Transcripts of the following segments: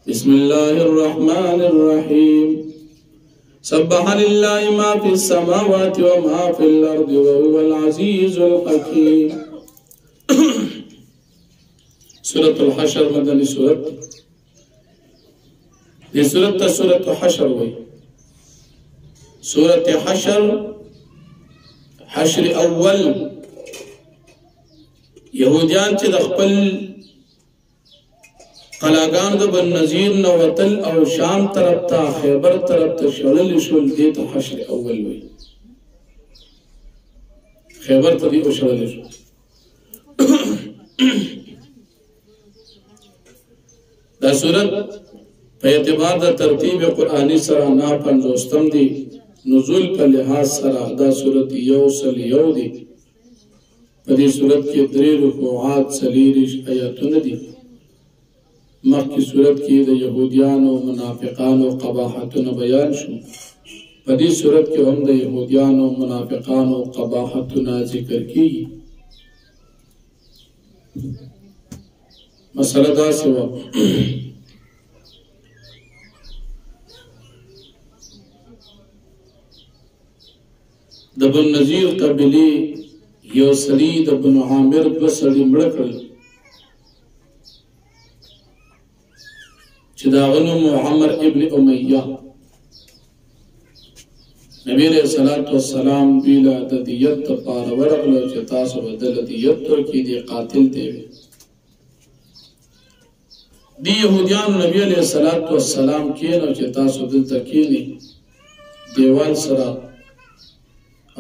بسم الله الرحمن الرحيم سبح لله ما في السماوات وما في الأرض وهو العزيز الحكيم. سورة الحشر مدني سورة دي سورة حشر وي. سورة حشر اول يهوديان چې د خپل قلاګان د بن نذیر نو وتل او شام طرف ته خیبر طرف ته شړل شول دي ته حشر اول وي. خیبر ته دی شړل شول. دا سورت په اعتبار د ترتیب قرآنی سره 50 دی. نزول په لحاظ سره دا سورت یو دی. په دې سورت کې 3 رکوعات 40 آیاتونه دي. مخکې سورت کې د يهوديانو منافقانو قباحتونه بیان شو. په دې سورت کې هم د يهوديانو منافقانو قباحتونه ذکر کیږي. مسله دا سوا د بن نذیر قبیله یو سړي د بن عامر په سړي مړ کړل چې دا غنو عمر ابن امیہ. نبی علیہ الصلوۃ والسلام بیلا د دیت پر ورغلو چې تاسو بدل دیت ورکړي دی قاتل دی. دی يهوديان نبی علیہ الصلوۃ والسلام کینو چې تاسو دلته کینی دیوال سره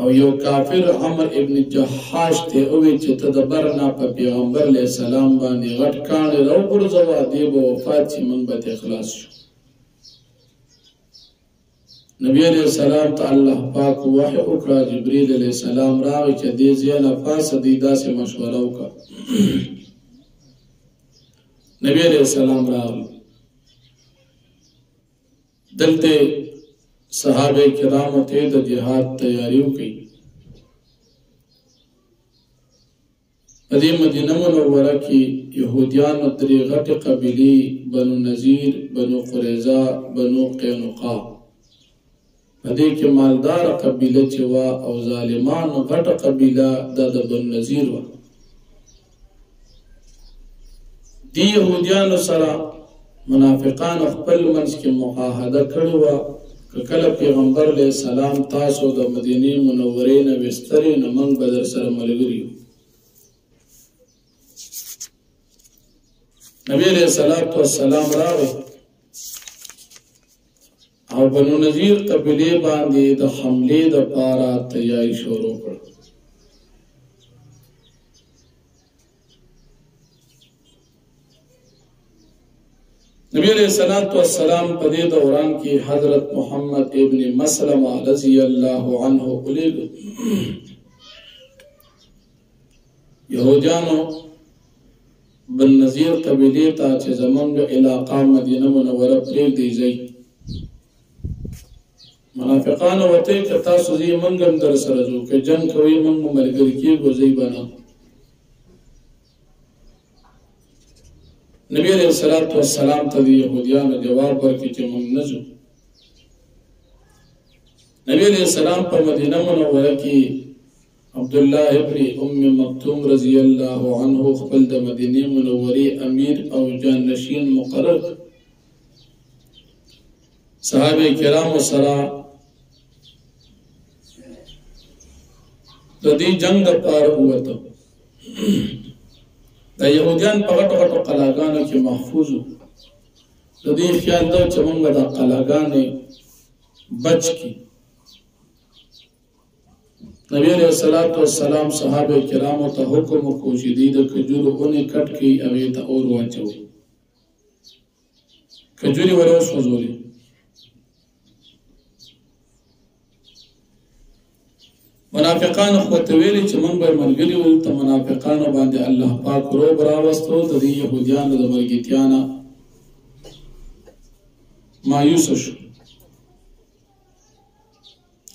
او یو کافر عمر ابن جحاش ته اوی چې تدبرنا په پیغمبر علیہ السلام باندې غټ کان راو ګرځوا دی به وفات چې من به اخلاص شو. نبی علیہ السلام ته الله پاک وحی وکړه. جبرئیل علیہ السلام راغی چې دې ځنه فاس دی داسې مشوره وکړه. نبی علیہ السلام راغی دلته صحابه کرام ته د جهاد تیاری وکړي. په دې مدینه منوره کې يهوديان درې غټې قبیلې بنو نذیر، بنو قریظه، بنو قینقاع. په دې کې مالدار قبیله چې وا او ظالمان غټه قبیله د بنو نذیر و. دی يهوديان سره منافقان خپل منځ کې معاهده کړې و که کله پیغمبر علیہ السلام تاسو د مدینه منورې نه وسترې نه موږ به در سره ملګري یو. نبی علیہ السلام راغی او بنو نذیر قبیلې باندې د حملې د پاره تیاری شروع کړ. نبی علیہ السلام په دې دوران کې حضرت محمد ابن مسلمہ رضی اللہ عنہ ولیږ. یهودیانو بن نذیر قبیلې ته چې زمونږ علاقه مدینه منوره پرېږدئ ځئ. منافقانو ورته ویل که تاسو ځئ موږ هم در سره ځو، که جنګ کوئ موږ به ملګري کېږو، ځئ به نه. نبی علیہ السلام ته د یهودیانو جواب ورکړي چې موږ نه ځو. نبی علیہ السلام په مدینه منوره کې عبدالله ابن ام مکتوم رضی اللہ عنہ خپل د مدینه منورې امیر او جانشین مقرر. صحابه کرام سره د دې جنگ لپاره ووته. دا یهودیان په غټو غټو قلاګانو کې محفوظ وو. د دې خیال دا چې موږ د قلاګانې بچ کی. نبی علیہ السلام صحابه کرامو ته حکم وکړ چې د کجورو اونې کټ کړي هغې ته اور واچوي. کجورې ور وسوځولې. منافقان خو ته ویلي چې موږ به ملګري ول. ته منافقانو باندې الله پاک روب راوستو. د دې یهودیانو د ملګرتیا نه مایوسه شو.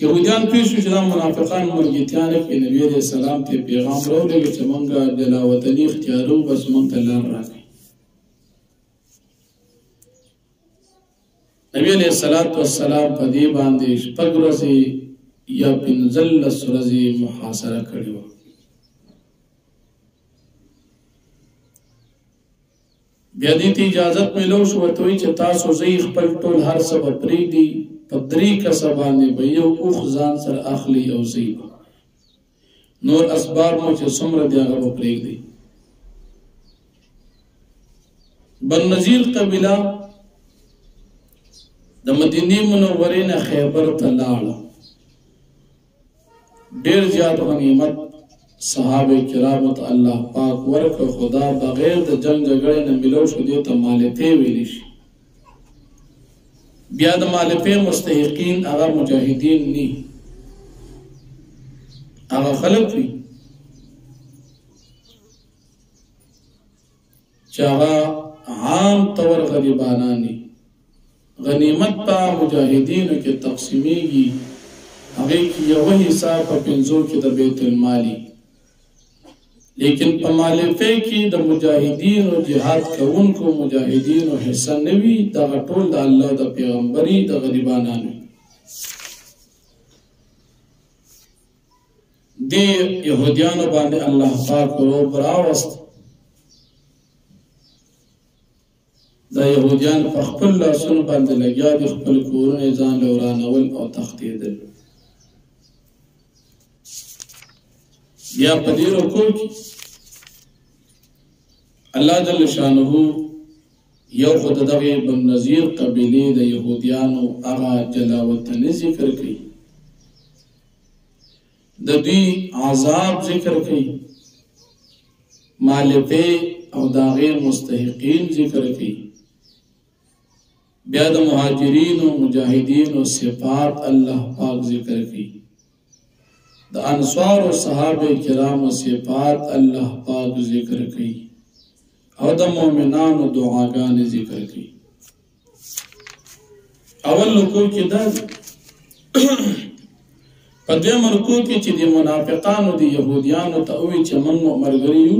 یهودیان پوه شو چې دا منافقان ملګرتیا نه کوي. نبي علیہ السلام ته پیغام راولېږه چې موږ د لاوطني اختیارو، بس موږ ته لار راکړئ. نبی علیہ السلام په دې باندې شپږ ورځې یا پنځلس ورځې محاصره کړې وه. بیا دې ته اجازت میلو شو، ورته وایي چې تاسو ځئ خپل ټول هر څه به پرېږدي، په 3 کسه باندې به یو اوښ ځان سره اخلي او ځئ به، نور اسباب مو چې څومره دي هغه به پرېږدئ. بنو نذیر قبیله د مدینې منورې نه خیبر ته لاړه. ډېر زیات غنیمت صحابه کرامو ته الله پاک ورکړ، خدا بغیر د جنگ جګړې نه ملو شو، دې ته مالفې ویلی شي. بیا د مالفې مستحقین هغه مجاهدین نی، هغه خلق وي چې هغه عام طور غریبانانی. غنیمت په مجاهدینو کې تقسیمیږي، هغه کې یو حصہ په 5 کې د بیت المالی، لیکن په مالفه کې د مجاهدینو جهاد کوونکو مجاهدینو حصہ نه وي، دغه ټول د الله د پیغمبري د غریبانانو. دې يهوديانو باندې الله پاک روب راوست. دا يهوديان په خپل لاسونو باندې لګیا دي، خپل کورونه ځان له ورانول او تختیدل. یا په دې رکوع کې الله جل شانه یو خود دغه بنو نذیر قبیله د يهوديانو هغه جلاوطن ذکر کوي، د دوی عذاب ذکر کوي، مالفه او داغه مستحقین ذکر کوي. بیا د مهاجرین او مجاهدین او صفات الله پاک ذکر کوي. د انصار او صحابه کرام او صفات الله پاک ذکر کوي، او د مؤمنانو دعاګانې ذکر کوي. اول رکوع کې دا په دې رکوع کې چې د منافقانو د يهوديانو ته وی چې موږ مرګري یو،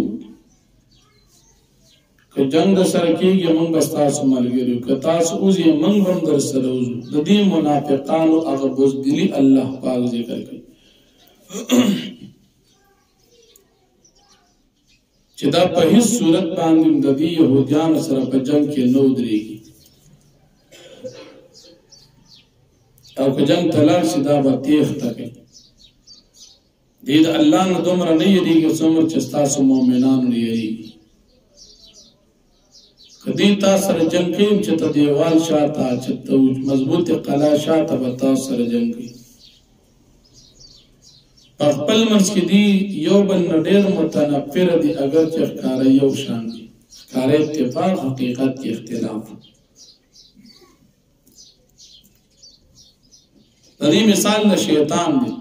که جنگ سره کېږي موږ بس تاسو ملګري یو، که تاسو اوسئ موږ هم در سره اوسو. د دې منافقانو هغه بزدلي الله پاک ذکر کوي چې دا په هیڅ صورت باندې د دې يهوديانو سره په جنگ کې نه ودرېږي، او که جنگ ته لاړ شي دا به تېښته کوي. دې د الله نه دومره نه یېرېږي څومره چې ستاسو مؤمنانو نه یېرېږي. که دې تا سره جنگ کوي چې ته دیوال شاته، چې ته مضبوطې قلا شاته به تاسو سره جنگ کوي. په خپل منځ کې دي یو بل نه ډېر متنفره دي، اگر چې ښکاره یو شان دي، ښکاره اتفاق، حقیقت کې اختلاف. د دې مثال د شیطان دی.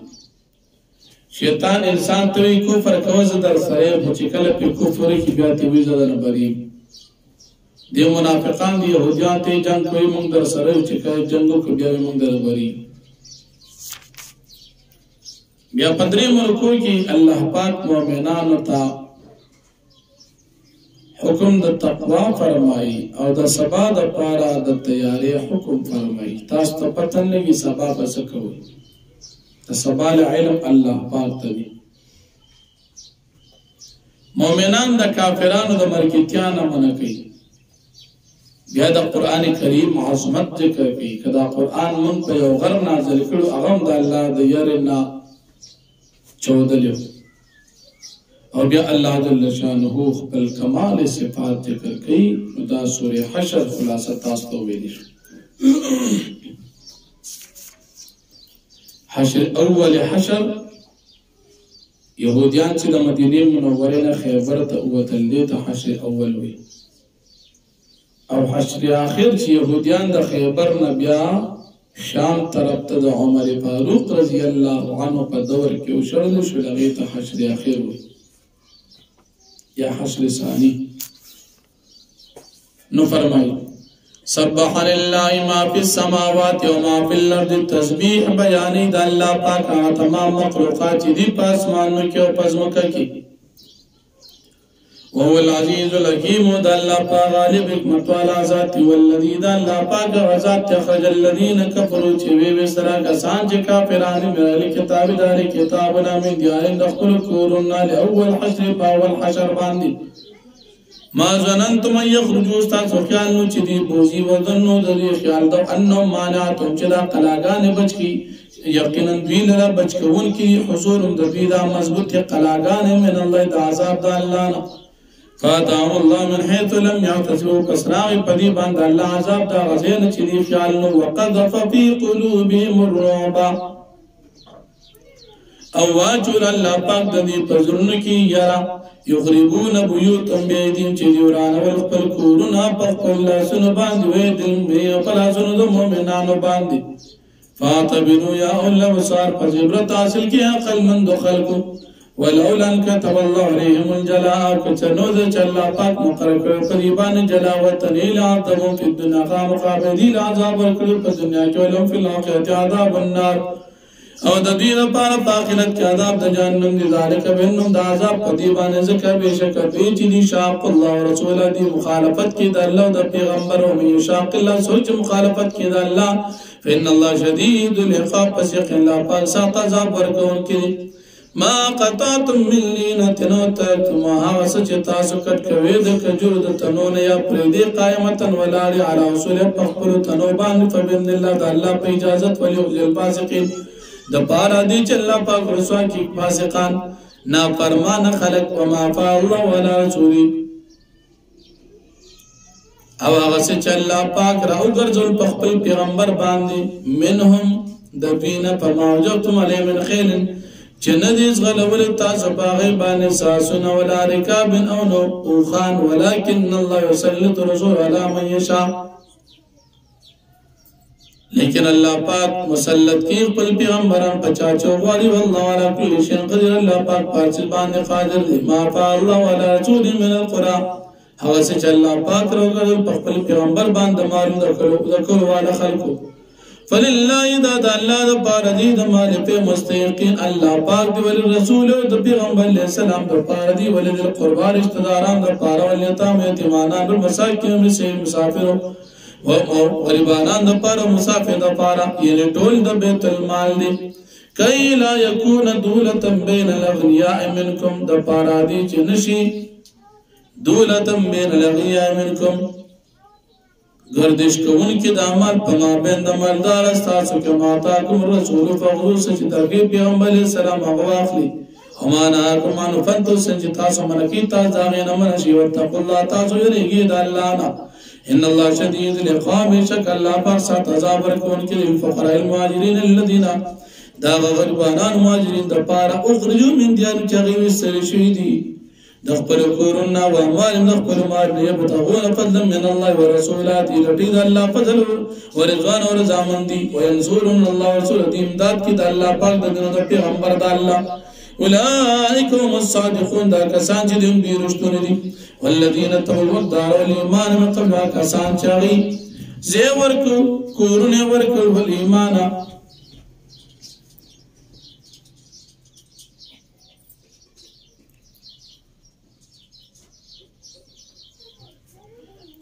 شیطان انسان ته وایي کفر کوه زه در سره یم، خو چې کله پرې کفر وکړي بیا ته وایي زه درنه بری یم. دې منافقان دي یهودیان ته جنګ کوي موږ در سره یو، چې کله جنګ وکړو بیا وایي موږ درنه بری یم. بیا په 3 رکوع کې الله پاک مؤمنانو ته حکم د تقوا فرمایي، او د سبا د پاره د تیارې حکم فرمایي. تاسو ته پته نه لګي سبا به څه کوئ، د سبا علم الله پاک ته دی. مؤمنان د کافرانو د مرګتیا نه منع کوي. بیا د قرآن کریم عظمت ذکر کوي. که دا قرآن مونږ په یو غر نازل کړو، هغه هم د الله د یارې نه چودلیو. او بیا الله جل شانه خپل کمال صفات ذکر کوي. دا سوره حشر خلاصه تاسو ته ویلي شو. حشر اول حشر يهوديان چې د مدینې منورې نه خیبر ته ووتل، دې ته حشر اول وي. او حشر آخر چې يهوديان د خیبر نه بیا شام طرف ته د عمر فاروق رضی الله عنه په دور کې وشړل شو، هغې ته حشر آخر وي یا حشر ثانی. نو فرمایي سبح لله ما فی السماوات و ما فی الارض. تسبیح بیانې د الله پاک تمام مخلوقات دي په اسمانونو کې او په ځمکه کې. وهو العزيز الحكيم دا الله پاک غالب حکمت والا ذات والذی دا الله پاک ذات اخرج الذین کفروا چې وی وسرا کسان چې کافرانه مې کتاب داري کتابنا من دیارین دخل کورنا لاول حشر باول حشر باندې ما ظننتم ان يخرجوا استاسو خیال نو چې دی بوزي وظنوا د خیال دا انه مانعتم چې دا قلاګان بچکی یقینا دوی لرا بچکون کی حضور د دوی دا مضبوط قلاګان من الله د عذاب د الله نه فاتهم الله من حيث لم يحتسبوا كسراغ پدی باندې الله عذاب دا غزين چې دی خیال نو وقذف في قلوبهم الرعب او واجر الله پاک د دې پزړونو کې یرا یخربون بیوتهم بأيديهم چې دی ورانه ول خپل کورونه په خپل لاسونو باندې وې دل به په لاسونو د مؤمنانو باندې فاعتبروا يا اولي الابصار فجبرت حاصل کی عقل مند خلقو ولولا ان كتب الله عليهم الجلاء كتنوذ الله پاک مقرر قریبان جلاوت نیل عذاب في الدنيا مقابل العذاب ورکړي په دنیا کې ولهم في الاخره عذاب النار او د دې لپاره په آخرت کې عذاب د جهنم دي ذالک بینهم د عذاب په دی باندې ذکر بشک دوی چې دي شاق الله او رسول دي مخالفت کې د الله او د پیغمبر او من شاق الله سوچ مخالفت کې د الله فإن الله شدید العقاب پس یقین الله پاک سخت عذاب ورکوونکی ما قطعتم من لینة ترکتم هغه څه چې تاسو کټ کوئ د کجورو د تنو نه یا پرېږدئ قائمة ولاړې علی اصول په خپلو تنو باندې فبإذن الله د الله په اجازت وليخزي الفاسقین د پاره دی چې الله پاک رسوا کی فاسقان نافرمان خلق وما فعل الله ولا رسوله او هغه چې الله پاک راو ګرځول په خپل پیغمبر باندې منهم د دینه په موجودتم علی من خیل چې ندیز غلول تاسو باغی باندې ساسونه ولا رکاب او نو اوخان ولكن الله يسلط رسول على من يشاء لیکن الله پاک مسلط کی خپل پیغمبران پچا چوغاری والله على كل شيء قدير الله پاک پارچ باندې قادر دی ما فعل الله ولا رسول من القرى هغه چې الله پاک راغل په خپل پیغمبر باندې مارو د والا خلقو فلله دا الله د پاره دی د مال په مستحقین الله پاک دی ول رسول او د پیغمبر علیہ السلام د پاره دی ول د قربان اشتداران د پاره ول یتام یتیمانان او مساکین مسافر او غریبانان د پاره مسافر د پاره یې ټول د بیت المال دی کای لا یکون دولة بین الاغنیاء منکم د پاره دی چې نشي دولة بین الاغنیاء منکم گردش کون کی د عمل په مابین د مالدار استاسو کې ماتا کوم رسول فغلو سچ ترغیب پیغمبر علیہ السلام هغه واخلي امانه کومانو فنتو سچ تاسو منکی تاسو داغه نه منشي وتقوا الله تاسو یریږي د الله نه ان الله شدید العقاب شک الله پر سات عذاب ورکون کې الفقراء المهاجرین الذين دا غریبانان مهاجرین د پاره اخرجوا من ديار چغوي سره شوی دي د خپل کورونه او اموال د خپل مال نه يبتغون فضلا من الله ورسوله لټي د الله فضل او رضوان او رضامن دي وينصرون الله ورسوله دي امداد کی د الله پاک د دین د پیغمبر د الله اولئک هم الصادقون دا کسان چې دین بیرشتونه دي والذین تولوا الدار والايمان من قبل کسان چې زی ورکو کورونه ورکو ول ایمان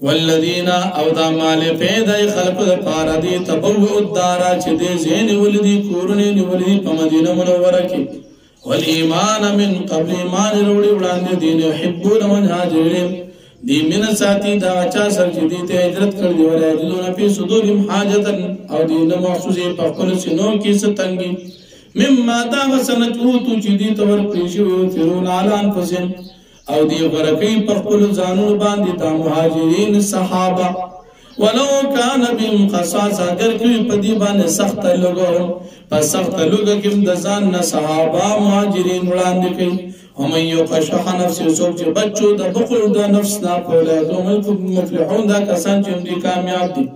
والذین او دا مال پیدا خلق د پاره دی تبوء الدار چې دې زین ولدي کورونه نیولې په مدینه منوره کې والایمان من قبل ایمان وروړي وړاندې دین يحبون من هاجرین دی من ساتي دا چا سر چې دې ته هجرت کړ دی ولې دونه په صدورهم حاجتا او دین مخصوصي په خپل سينو کې ستنګي مما دا وسنتو چې دې تور پېښو فرون علی انفسهم او دی ورکی پر خپل ځانونو باندې د مهاجرین صحابه ولو کان بهم خصاصه اگر کوي په دی باندې سخت لګو په سخت لګو کې د ځان نه صحابه مهاجرین وړاندې کوي هم یو قشح نفس سوچ بچو د بخل د نفس نه کوله مفلحون دا کسان چې دي کامیاب دي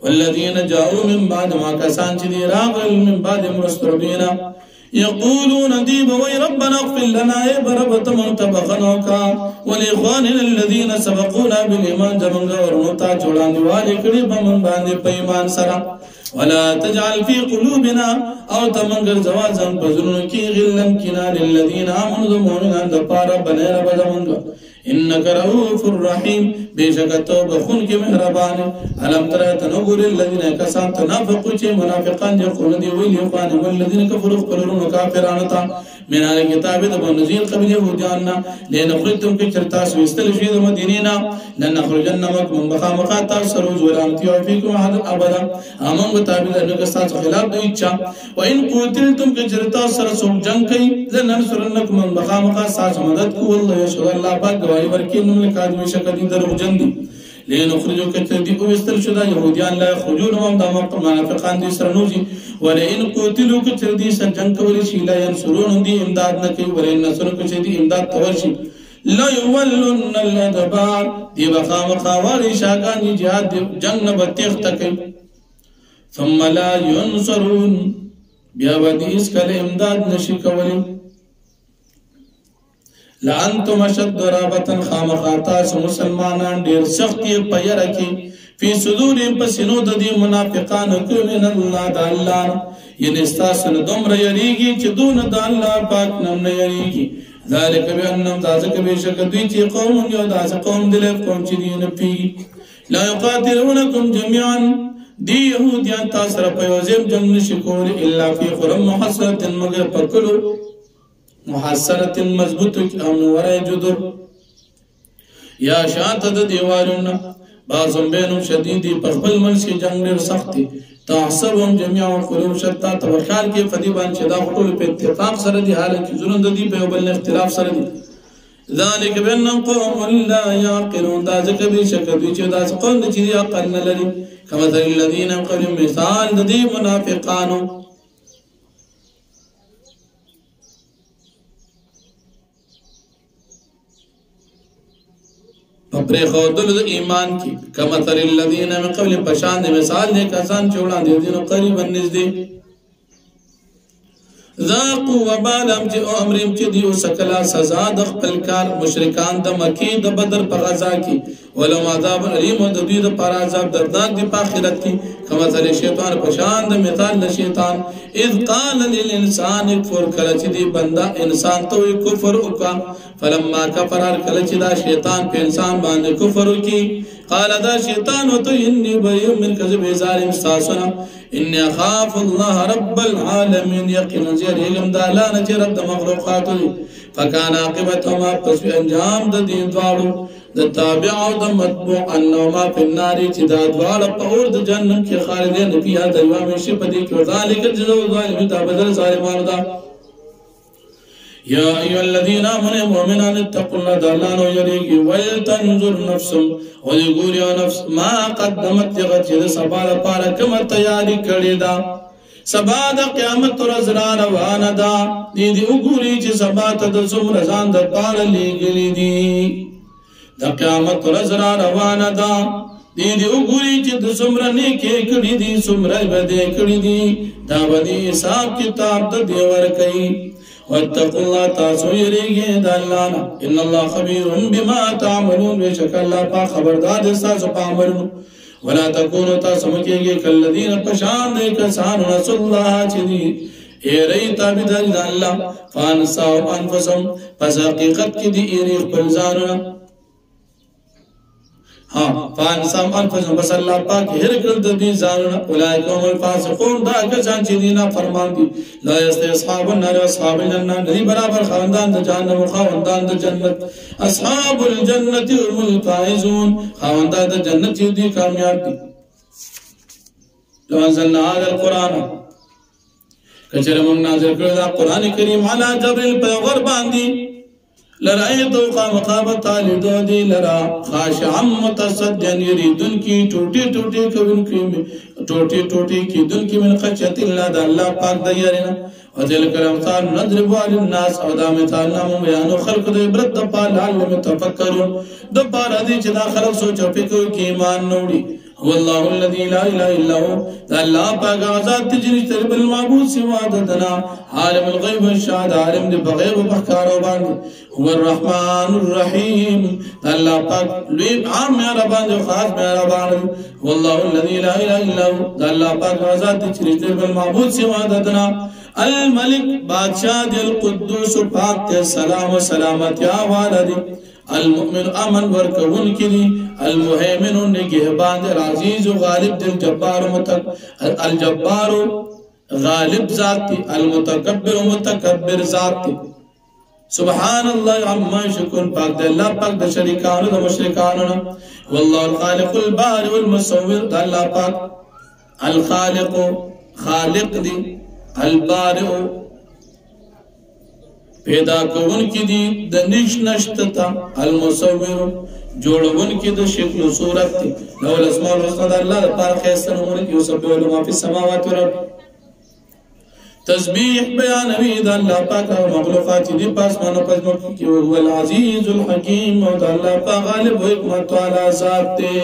والذین جاءوا من بعد ما کسان چې راغل من بعد مستربینا يقولون ديب وي ربنا اغفر لنا اي بربت منتبخنوكا ولإخواننا الذين سبقونا بالإيمان جمنغا ورمتا جولان والي قريبا من باندي پيمان سرا ولا تجعل في قلوبنا او تمنگر زوازن پزرون کی غلن کنا للذین آمنوا مؤمنان دپارا بنے رب زمانگا انك رؤوف الرحيم بشك توبه خون کی مهربان علم ترى تنور الذين كسان تنافقوا چه منافقان يقولون دي ويل يقان والذين كفروا قلوبهم كافرون تا من الكتاب بنزيل قبل يهودنا لنخرجتم كثرتاس ويستلفي مديننا لن نخرجن من مقامات تسروج ورامتي فيكم هذا ابدا امم مطابق انك سات خلاف دويچا وان قتلتم كثرتاس سرسم جنگ كي لننصرنكم من مقامات ساز مدد کو والله يشهد الله باغ وركين من كادم شكدي درو جندي لنخرجوا كتدي ويستل شدا يهوديان لا يخرجون هم دمق منافقان دي سرنوزي ولئن قتلوا كتدي سجن كوري شيلا ينصرون دي امداد نكي ولئن نصروا كتدي امداد تورشي لا يولون الادبار دي بقام خواري شاغان جهاد جنب تختك ثم لا ينصرون بیا ودي اسكال امداد نشي كوري لانتم اشد رابطا خامخاتا مسلمانان دیر سختی پیرکی فی صدورهم پسینو ددی منافقان کو من اللہ دا اللہ یعنی استاسن دمر یریگی چی دون دا اللہ پاک نم نیریگی ذالک بی انم دازک بیشک دوی چی قوم یو داز قوم دلیف قوم چی دین پی لا یقاتلونکم جميعا دی یهودیان تاثر پیوزیم جنگ نشکور الا فی خرم محصرت مگر پکلو محصرت مضبوط امن ورای جدر یا شانت د دیوارنا بعضم بینم شدیدی پخبل منس کی جنگ دیر سختی تحسبهم جميعا قلوب شتا تبخال کی فدیبان شدا خطول پہ اتفاق سردی حالانکہ ظلم ددی پہ وبل اختلاف سردی ذالک بینم قوم لا یعقلون دا ذکر بھی شکر چی دا قوم چی عقل نلری کمثل الذین قبل مثال ددی منافقانو پرے خودل ایمان کی کمثل الذین من قبل پشان مثال نے کسان چوڑا دے دین قریبا نزدې ذاقوا وبال امرهم چې دیو سکلا سزا د خپل کار مشرکان د مکی د بدر په غزا کې ولهم عذاب علیم د دوی د پر عذاب دردناک دی په آخرت کې کمثل شیطان پشان د مثال د شیطان اذ قال للانسان کفر کله چې دی بندا انسان ته کفر وکا فلما کفر کله چې دا شیطان په انسان باندې کفر وکي قال دا شیطان وته انی بری من کذب ظالم استاسنا انی اخاف الله رب العالمین یقینا زیرهم دا لا نجر د مخلوقات فکان عاقبتهما پس انجام د دین دوالو د تابع او د متبوع انهما فی النار چې دا دوال په اور د جنت کې خالدین فیها دوام شي پدې کې ذالک جزاء الظالمین دا بدل ظالمانو دا یا ایها الذین آمنوا مؤمنان اتقوا الله دالانو یریږي ولتنظر نفس ولګور یو نفس ما قدمت غچ سبا لپاره کوم تیاری کړی دا سبا د قیامت ورځ را روانه ده دې وګوري چې سبا ته د څومره ځان د پاره لېږلي دي د قیامت ورځ را روانه ده دې وګوري چې د څومره نیکې کړي دي څومره بدې کړي دي دا باندې حساب کتاب د دی ورکوي واتقوا الله تاسو یریږئ د الله نه ان الله خبیر بما تعملون بشک الله پاک خبردار دی تاسو په عملونو ولا تكونوا تاسمكيږي کلذین پشان دې کسان رسول الله چې دي ایری تابعدار د الله فانساو انفسهم پس حقیقت کې دي ایری خپل ځانونه فانسام انفسهم بس الله پاک هر کړ د دې ځانونه اولئک هم الفاسقون دا کسان چې دینه فرمان دي لا اصحاب النار اصحاب الجنه نه برابر خاندان د جهنم او خاندان د جنت اصحاب الجنه هم الفائزون خاندان د جنت چې دي کامیاب دي لو انزلنا هذا القران کچره موږ نازل کړل دا قران کریم علی جبل پیغمبر باندې لرأيتو قامقابت آلدو دی لرا خاشعا متصدیا یریدن کی ٹوٹی ٹوٹی کی دن کی من خشیت اللہ دا اللہ پاک دیارنا وتلک الامثال نضرب للناس او دا مثال نامو بیانو خلق دا عبرت دا پال علم تفکرون دا پارا دی چدا خلق سوچ و فکر کی ایمان نوڑی والله الذي لا اله الا هو الله پاک ذات تجری تر بل معبود سوا دنا عالم الغیب والشهاد عالم دی بغیب و بحکارو باندې هو الرحمن الرحیم الله پاک لوی عام مهربان دی خاص مهربان والله الذي لا اله الا هو الله پاک ذات تجری تر بل معبود سوا دنا الملک بادشاہ دی القدوس پاک تے سلام و سلامتی والدی المؤمن امن ورکون کلی المهيمن نگهبان العزيز غالب الجبار الجبار غالب ذاتی المتکبر متکبر ذاتی سبحان الله عما يشركون پاک دے اللہ پاک دے شریکانو دے مشرکانو والله الخالق البارئ والمصور دے اللہ پاک الخالق خالق دی البارئ پیدا کون کی دی د نش نشتا المصور جوړون کی د شکل و صورت دی لو الاسماء الحسنى الله پر خیسن عمر کی وسبح له ما فی السماوات والارض تسبیح بیان وی د الله پاک او مخلوقات دی پاس مانو پس کی هو العزیز الحکیم او د الله پاک غالب حکمت والا ذات دی